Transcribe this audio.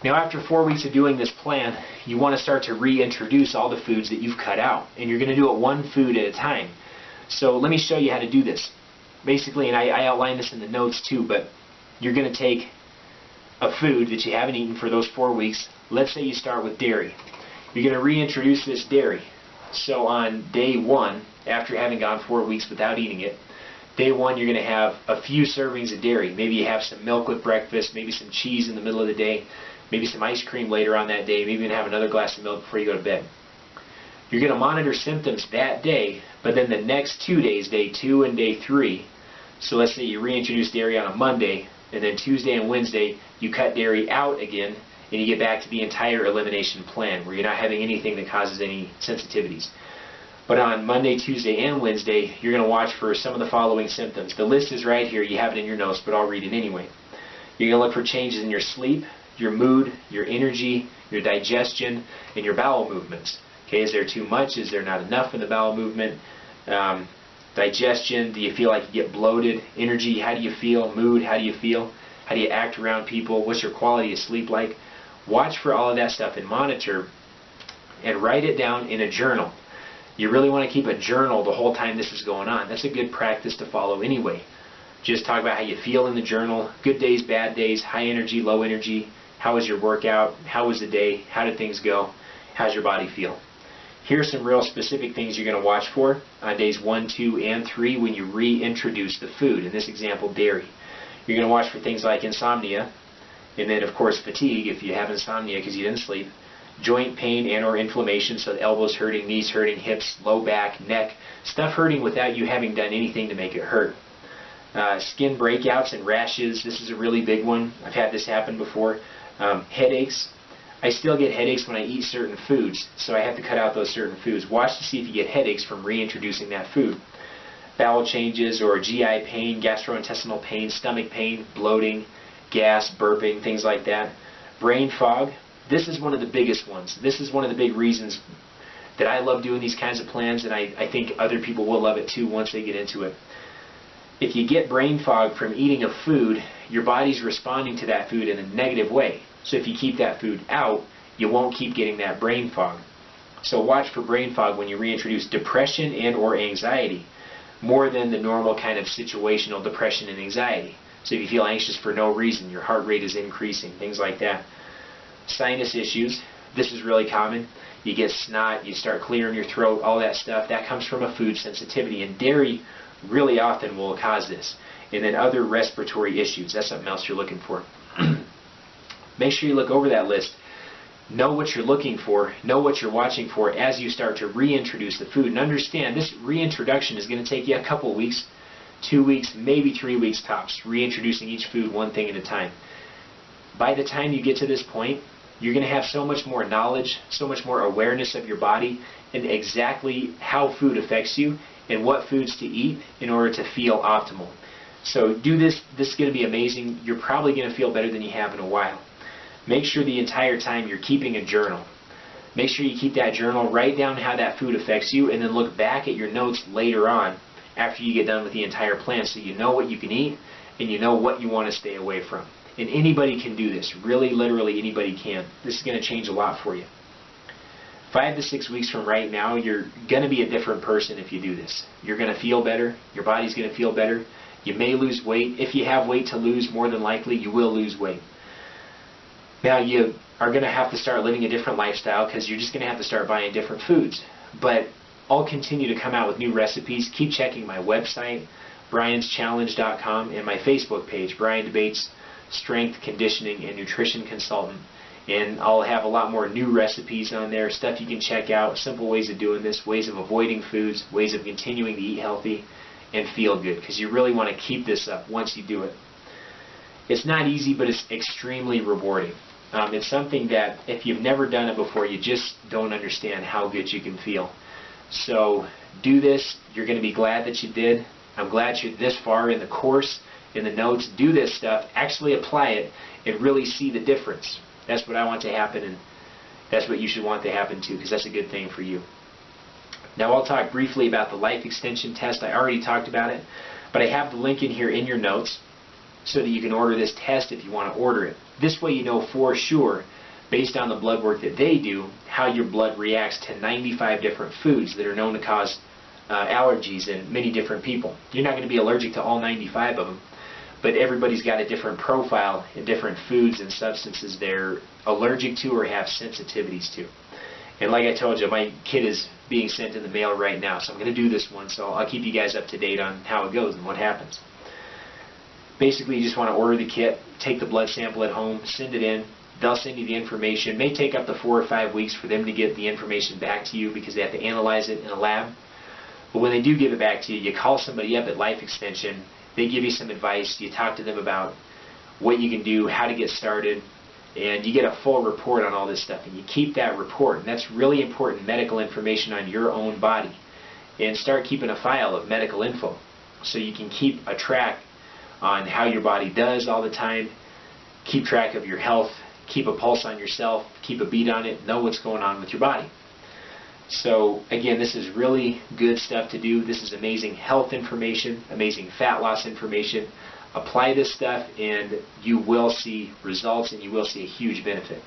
Now after 4 weeks of doing this plan, you want to start to reintroduce all the foods that you've cut out. And you're going to do it one food at a time. So let me show you how to do this. Basically, and I outline this in the notes too, but you're going to take a food that you haven't eaten for those 4 weeks. Let's say you start with dairy. You're going to reintroduce this dairy. So on day 1, after having gone 4 weeks without eating it, day 1 you're going to have a few servings of dairy. Maybe you have some milk with breakfast, maybe some cheese in the middle of the day, maybe some ice cream later on that day, maybe even have another glass of milk before you go to bed. You're going to monitor symptoms that day, but then the next 2 days, day 2 and day 3, so let's say you reintroduce dairy on a Monday, and then Tuesday and Wednesday you cut dairy out again, and you get back to the entire elimination plan where you're not having anything that causes any sensitivities. But on Monday, Tuesday, and Wednesday, you're going to watch for some of the following symptoms. The list is right here. You have it in your notes, but I'll read it anyway. You're going to look for changes in your sleep, your mood, your energy, your digestion, and your bowel movements. Okay, is there too much? Is there not enough in the bowel movement? Digestion, do you feel like you get bloated? Energy, how do you feel? Mood, how do you feel? How do you act around people? What's your quality of sleep like? Watch for all of that stuff and monitor and write it down in a journal. You really want to keep a journal the whole time this is going on. That's a good practice to follow anyway. Just talk about how you feel in the journal. Good days, bad days, high energy, low energy. How was your workout? How was the day? How did things go? How's your body feel? Here's some real specific things you're going to watch for on days 1, 2, and 3 when you reintroduce the food. In this example, dairy. You're going to watch for things like insomnia, and then of course fatigue if you have insomnia because you didn't sleep. Joint pain and or inflammation, so the elbows hurting, knees hurting, hips, low back, neck, stuff hurting without you having done anything to make it hurt. Skin breakouts and rashes, this is a really big one. I've had this happen before. Headaches. I still get headaches when I eat certain foods, so I have to cut out those certain foods. Watch to see if you get headaches from reintroducing that food. Bowel changes or GI pain, gastrointestinal pain, stomach pain, bloating, gas, burping, things like that. Brain fog. This is one of the biggest ones. This is one of the big reasons that I love doing these kinds of plans, and I think other people will love it too once they get into it. If you get brain fog from eating a food, your body's responding to that food in a negative way. So if you keep that food out, you won't keep getting that brain fog. So watch for brain fog when you reintroduce depression and or anxiety, more than the normal kind of situational depression and anxiety. So if you feel anxious for no reason, your heart rate is increasing, things like that. Sinus issues, this is really common. You get snot, you start clearing your throat, all that stuff. That comes from a food sensitivity, and dairy really often will cause this. And then other respiratory issues, that's something else you're looking for. Make sure you look over that list. Know what you're looking for, know what you're watching for as you start to reintroduce the food. And understand, this reintroduction is going to take you a couple of weeks, 2 weeks, maybe 3 weeks tops, reintroducing each food one thing at a time. By the time you get to this point, you're going to have so much more knowledge, so much more awareness of your body and exactly how food affects you and what foods to eat in order to feel optimal. So do this. This is going to be amazing. You're probably going to feel better than you have in a while. Make sure the entire time you're keeping a journal. Make sure you keep that journal, write down how that food affects you, and then look back at your notes later on after you get done with the entire plan so you know what you can eat and you know what you want to stay away from. And anybody can do this. Really, literally anybody can. This is going to change a lot for you. 5 to 6 weeks from right now, you're going to be a different person if you do this. You're going to feel better. Your body's going to feel better. You may lose weight. If you have weight to lose, more than likely you will lose weight. Now you are going to have to start living a different lifestyle because you're just going to have to start buying different foods. But I'll continue to come out with new recipes. Keep checking my website, brianschallenge.com, and my Facebook page, Brian Debates, Strength, Conditioning, and Nutrition Consultant. And I'll have a lot more new recipes on there, stuff you can check out, simple ways of doing this, ways of avoiding foods, ways of continuing to eat healthy and feel good, because you really want to keep this up once you do it. It's not easy, but it's extremely rewarding. It's something that if you've never done it before, you just don't understand how good you can feel. So do this. You're going to be glad that you did. I'm glad you're this far in the course, in the notes. Do this stuff. Actually apply it and really see the difference. That's what I want to happen, and that's what you should want to happen too, because that's a good thing for you. Now I'll talk briefly about the life extension test. I already talked about it, but I have the link in here in your notes so that you can order this test if you want to order it. This way you know for sure, based on the blood work that they do, how your blood reacts to 95 different foods that are known to cause allergies in many different people. You're not going to be allergic to all 95 of them, but everybody's got a different profile in different foods and substances they're allergic to or have sensitivities to. And like I told you, my kit is being sent in the mail right now, so I'm going to do this one, so I'll keep you guys up to date on how it goes and what happens. Basically, you just want to order the kit, take the blood sample at home, send it in. They'll send you the information. It may take up to 4 or 5 weeks for them to get the information back to you because they have to analyze it in a lab. But when they do give it back to you, you call somebody up at Life Extension. They give you some advice. You talk to them about what you can do, how to get started, and you get a full report on all this stuff. And you keep that report, and that's really important medical information on your own body. And start keeping a file of medical info so you can keep a track on how your body does all the time, keep track of your health, keep a pulse on yourself, keep a beat on it, know what's going on with your body. So again, this is really good stuff to do. This is amazing health information, amazing fat loss information. Apply this stuff and you will see results and you will see a huge benefit.